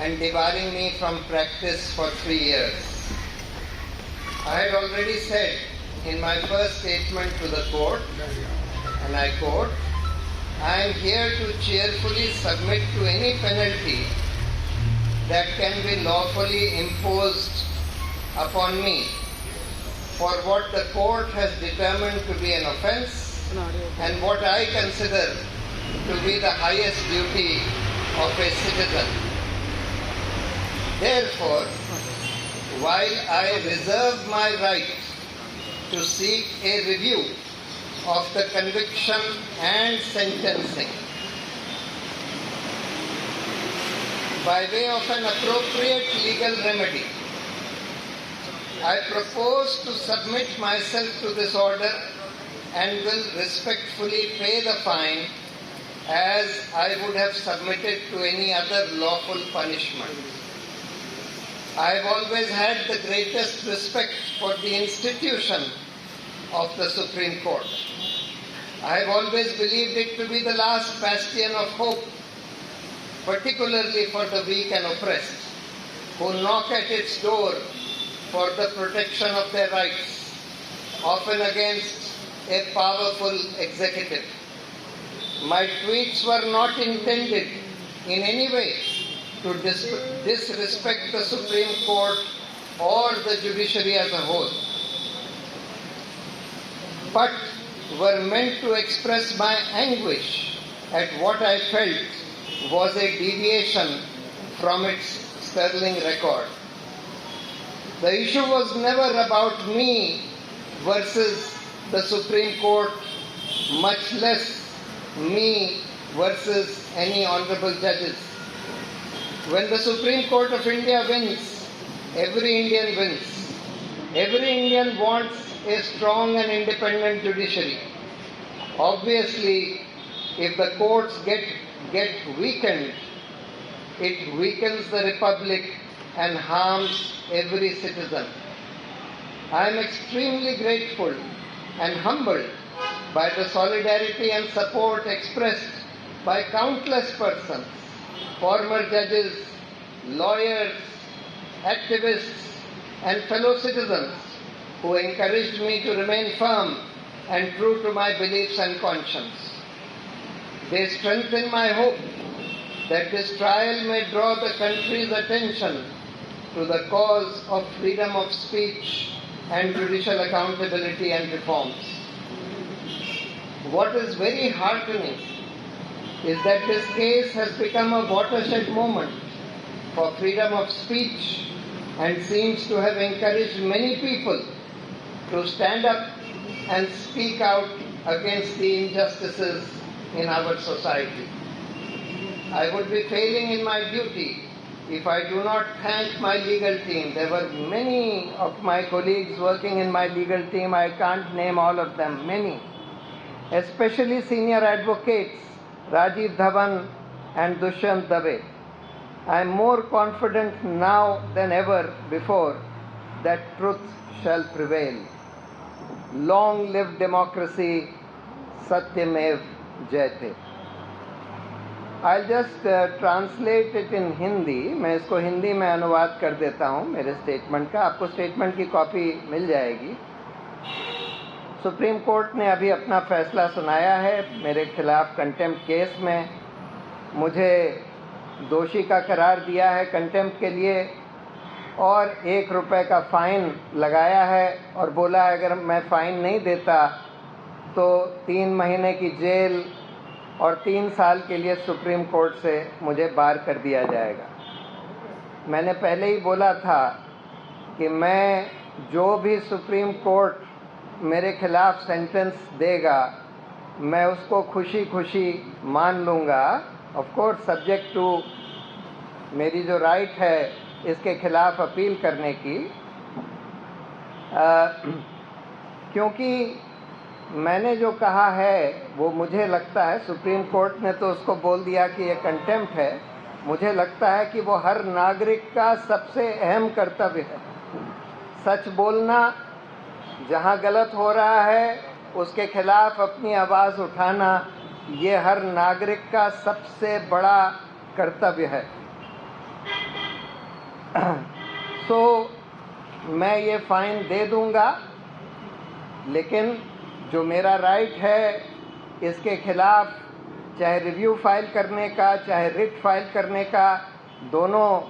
and debarring me from practice for 3 years. I had already said in my first statement to the court, and I quote, "I am here to cheerfully submit to any penalty that can be lawfully imposed upon me for what the court has determined to be an offence and what I consider to be the highest duty of a citizen. Therefore, while I reserve my right to seek a review of the conviction and sentencing by way of an appropriate legal remedy, I propose to submit myself to this order and will respectfully pay the fine as I would have submitted to any other lawful punishment. I have always had the greatest respect for the institution of the Supreme Court. I have always believed it to be the last bastion of hope, particularly for the weak and oppressed, who knock at its door for the protection of their rights, often against a powerful executive. My tweets were not intended in any way to disrespect the Supreme Court or the judiciary as a whole, but were meant to express my anguish at what I felt was a deviation from its sterling record. The issue was never about me versus the Supreme Court, much less me versus any honorable judges. When the Supreme Court of India wins, every Indian wins. Every Indian wants a strong and independent judiciary. Obviously, if the courts get weakened, it weakens the republic and harms every citizen. I am extremely grateful and humbled by the solidarity and support expressed by countless persons, former judges, lawyers, activists, and fellow citizens who encouraged me to remain firm and true to my beliefs and conscience. They strengthen my hope that this trial may draw the country's attention to the cause of freedom of speech and judicial accountability and reforms. What is very heartening is that this case has become a watershed moment for freedom of speech and seems to have encouraged many people to stand up and speak out against the injustices in our society. I would be failing in my duty if I do not thank my legal team. There were many of my colleagues working in my legal team. I can't name all of them, many. Especially senior advocates Rajiv Dhawan and Dushyant Dave. I am more confident now than ever before that truth shall prevail. Long live democracy, Satyamev Jayate. I'll just translate it in Hindi. मैं इसको हिंदी में अनुवाद कर देता हूँ मेरे statement का. आपको स्टेटमेंट की कॉपी मिल जाएगी. सुप्रीम कोर्ट ने अभी अपना फैसला सुनाया है मेरे खिलाफ कंटेम्प्ट केस में. मुझे दोषी का करार दिया है कंटेम्प्ट के लिए और ₹1 का फ़ाइन लगाया है और बोला है अगर मैं फ़ाइन नहीं देता तो 3 महीने की जेल और 3 साल के लिए सुप्रीम कोर्ट से मुझे बार कर दिया जाएगा. मैंने पहले ही बोला था कि मैं जो भी सुप्रीम कोर्ट मेरे खिलाफ सेंटेंस देगा मैं उसको खुशी खुशी मान लूँगा. ऑफ कोर्स सब्जेक्ट टू मेरी जो राइट है इसके खिलाफ अपील करने की, क्योंकि मैंने जो कहा है वो मुझे लगता है सुप्रीम कोर्ट ने तो उसको बोल दिया कि ये कंटेम्प्ट है. मुझे लगता है कि वो हर नागरिक का सबसे अहम कर्तव्य है. सच बोलना, जहाँ गलत हो रहा है उसके खिलाफ अपनी आवाज़ उठाना, ये हर नागरिक का सबसे बड़ा कर्तव्य है. सो मैं ये फाइन दे दूंगा, लेकिन जो मेरा राइट है इसके खिलाफ चाहे रिव्यू फाइल करने का, चाहे रिट फाइल करने का, दोनों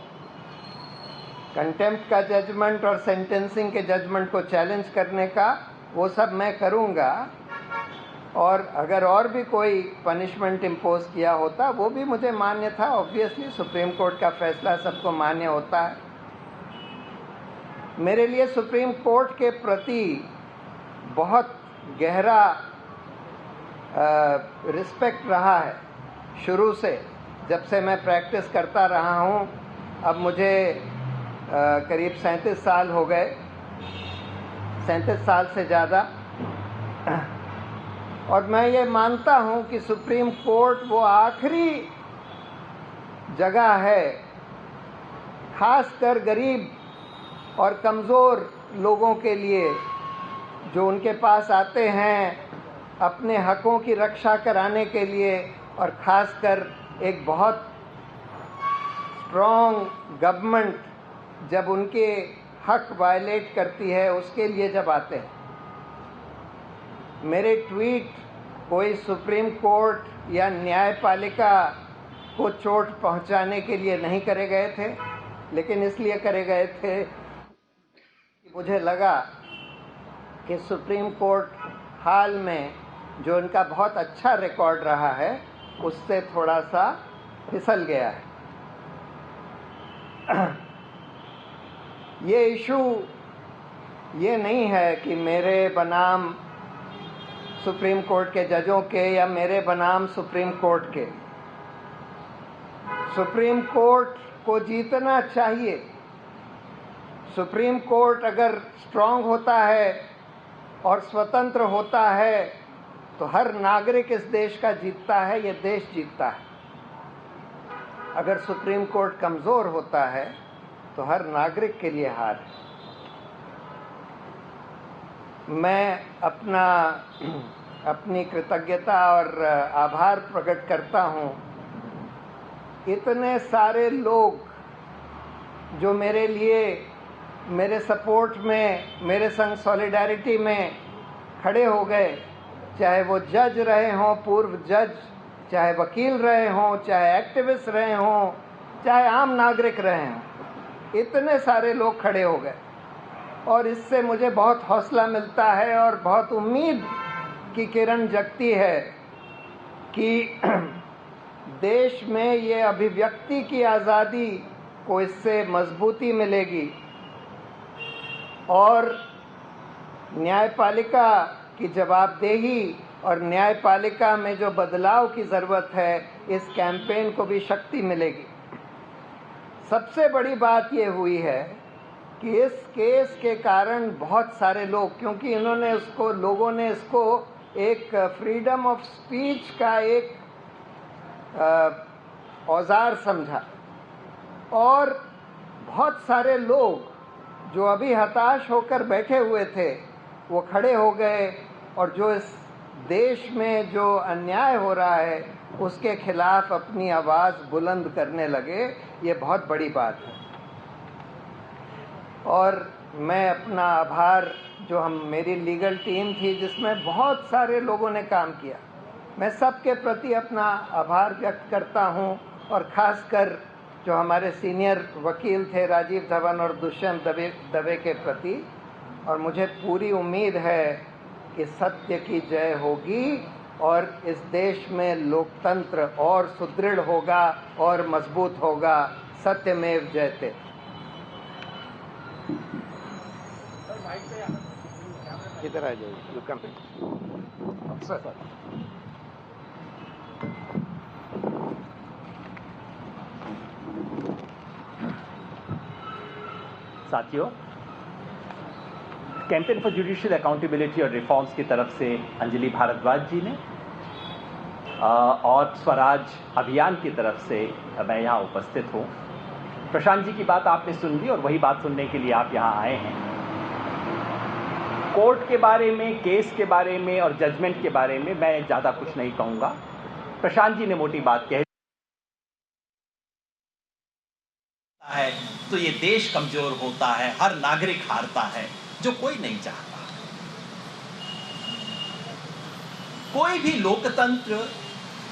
कंटेम्प्ट का जजमेंट और सेंटेंसिंग के जजमेंट को चैलेंज करने का, वो सब मैं करूंगा। और अगर और भी कोई पनिशमेंट इम्पोज किया होता वो भी मुझे मान्य था। ऑब्वियसली सुप्रीम कोर्ट का फैसला सबको मान्य होता है। मेरे लिए सुप्रीम कोर्ट के प्रति बहुत गहरा रिस्पेक्ट रहा है शुरू से, जब से मैं प्रैक्टिस करता रहा हूँ। अब मुझे करीब 37 साल हो गए, 37 साल से ज़्यादा। और मैं ये मानता हूँ कि सुप्रीम कोर्ट वो आखिरी जगह है, खासकर गरीब और कमज़ोर लोगों के लिए, जो उनके पास आते हैं अपने हकों की रक्षा कराने के लिए, और ख़ासकर एक बहुत स्ट्रॉन्ग गवर्नमेंट जब उनके हक वायलेट करती है उसके लिए जब आते हैं। मेरे ट्वीट कोई सुप्रीम कोर्ट या न्यायपालिका को चोट पहुंचाने के लिए नहीं करे गए थे, लेकिन इसलिए करे गए थे कि मुझे लगा कि सुप्रीम कोर्ट हाल में जो उनका बहुत अच्छा रिकॉर्ड रहा है उससे थोड़ा सा फिसल गया है। ये इशू ये नहीं है कि मेरे बनाम सुप्रीम कोर्ट के जजों के या मेरे बनाम सुप्रीम कोर्ट के। सुप्रीम कोर्ट को जीतना चाहिए। सुप्रीम कोर्ट अगर स्ट्रांग होता है और स्वतंत्र होता है तो हर नागरिक इस देश का जीतता है, ये देश जीतता है। अगर सुप्रीम कोर्ट कमज़ोर होता है तो हर नागरिक के लिए हार है। मैं अपनी कृतज्ञता और आभार प्रकट करता हूँ इतने सारे लोग जो मेरे लिए, मेरे सपोर्ट में, मेरे संग सॉलिडारिटी में खड़े हो गए, चाहे वो जज रहे हों, पूर्व जज, चाहे वकील रहे हों, चाहे एक्टिविस्ट रहे हों, चाहे आम नागरिक रहे हों, इतने सारे लोग खड़े हो गए। और इससे मुझे बहुत हौसला मिलता है और बहुत उम्मीद की किरण जगती है कि देश में ये अभिव्यक्ति की आज़ादी को इससे मजबूती मिलेगी और न्यायपालिका की जवाबदेही और न्यायपालिका में जो बदलाव की ज़रूरत है, इस कैंपेन को भी शक्ति मिलेगी। सबसे बड़ी बात ये हुई है कि इस केस के कारण बहुत सारे लोग, क्योंकि लोगों ने इसको एक फ्रीडम ऑफ स्पीच का एक औजार समझा, और बहुत सारे लोग जो अभी हताश होकर बैठे हुए थे वो खड़े हो गए और जो इस देश में जो अन्याय हो रहा है उसके खिलाफ अपनी आवाज़ बुलंद करने लगे। ये बहुत बड़ी बात है। और मैं अपना आभार, जो मेरी लीगल टीम थी जिसमें बहुत सारे लोगों ने काम किया, मैं सबके प्रति अपना आभार व्यक्त करता हूं, और ख़ासकर जो हमारे सीनियर वकील थे राजीव धवन और दुष्यंत दवे के प्रति। और मुझे पूरी उम्मीद है कि सत्य की जय होगी और इस देश में लोकतंत्र और सुदृढ़ होगा और मजबूत होगा। सत्यमेव जयते। इधर आ जाइए। साथियों, कैंपेन फॉर जुडिशियल अकाउंटेबिलिटी और रिफॉर्म्स की तरफ से अंजलि भारद्वाज जी ने और स्वराज अभियान की तरफ से मैं यहाँ उपस्थित हूँ। प्रशांत जी की बात आपने सुन ली और वही बात सुनने के लिए आप यहाँ आए हैं। कोर्ट के बारे में, केस के बारे में और जजमेंट के बारे में मैं ज़्यादा कुछ नहीं कहूँगा। प्रशांत जी ने मोटी बात कही। है तो ये देश कमजोर होता है, हर नागरिक हारता है, जो कोई नहीं चाहता। कोई भी लोकतंत्र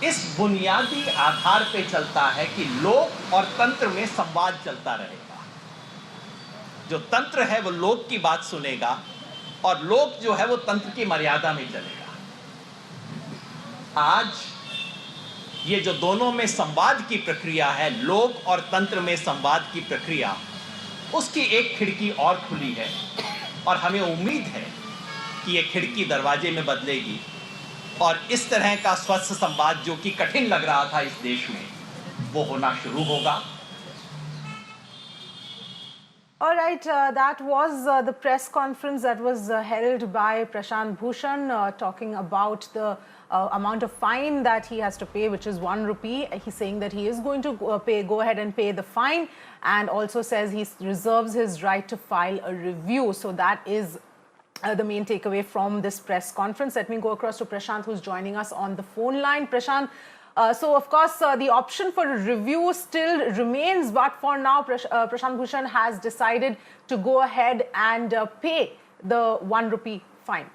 इस बुनियादी आधार पे चलता है कि लोक और तंत्र में संवाद चलता रहेगा। जो तंत्र है वो लोक की बात सुनेगा और लोक जो है वो तंत्र की मर्यादा में चलेगा। आज ये जो दोनों में संवाद की प्रक्रिया है, लोक और तंत्र में संवाद की प्रक्रिया, उसकी एक खिड़की और खुली है और हमें उम्मीद है कि ये खिड़की दरवाजे में बदलेगी और इस तरह का स्वस्थ संवाद जो कि कठिन लग रहा था इस देश में, वो होना शुरू होगा। All right, that was the press conference that was held by Prashant Bhushan, talking about the amount of fine that he has to pay, which is 1 rupee. He's saying that he is going to go ahead and pay the fine, and also says he reserves his right to file a review. So that is the main takeaway from this press conference. Let me go across to Prashant, who's joining us on the phone line. Prashant, so of course the option for a review still remains, but for now Prashant Bhushan has decided to go ahead and pay the 1 rupee fine.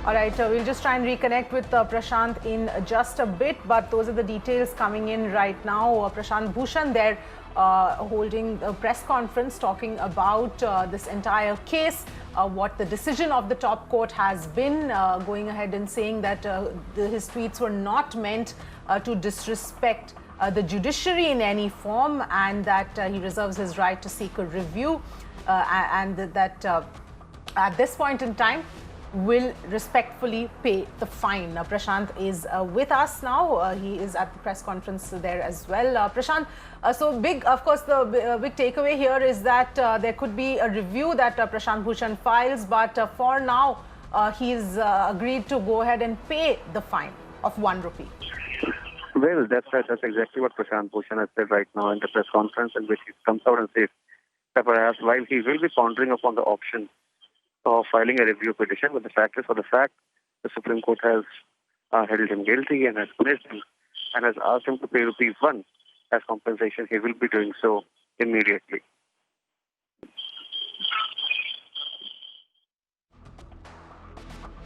All right, we'll just try and reconnect with Prashant in just a bit, but those are the details coming in right now. Prashant Bhushan there holding a press conference talking about this entire case, what the decision of the top court has been, going ahead and saying that his tweets were not meant to disrespect the judiciary in any form, and that he reserves his right to seek a review, and that at this point in time will respectfully pay the fine. Prashant is with us now. He is at the press conference there as well. Prashant, so big, of course, the big takeaway here is that there could be a review that Prashant Bhushan files, but for now, he's agreed to go ahead and pay the fine of 1 rupee. Well, that's right. That's exactly what Prashant Bhushan has said right now in the press conference, in which he comes out and says that perhaps while he will be pondering upon the option of filing a review petition, but the fact is, for the fact the Supreme Court has held him guilty and has punished him and has asked him to pay ₹1 as compensation, he will be doing so immediately.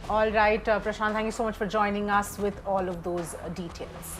All right, Prashant, thank you so much for joining us with all of those details.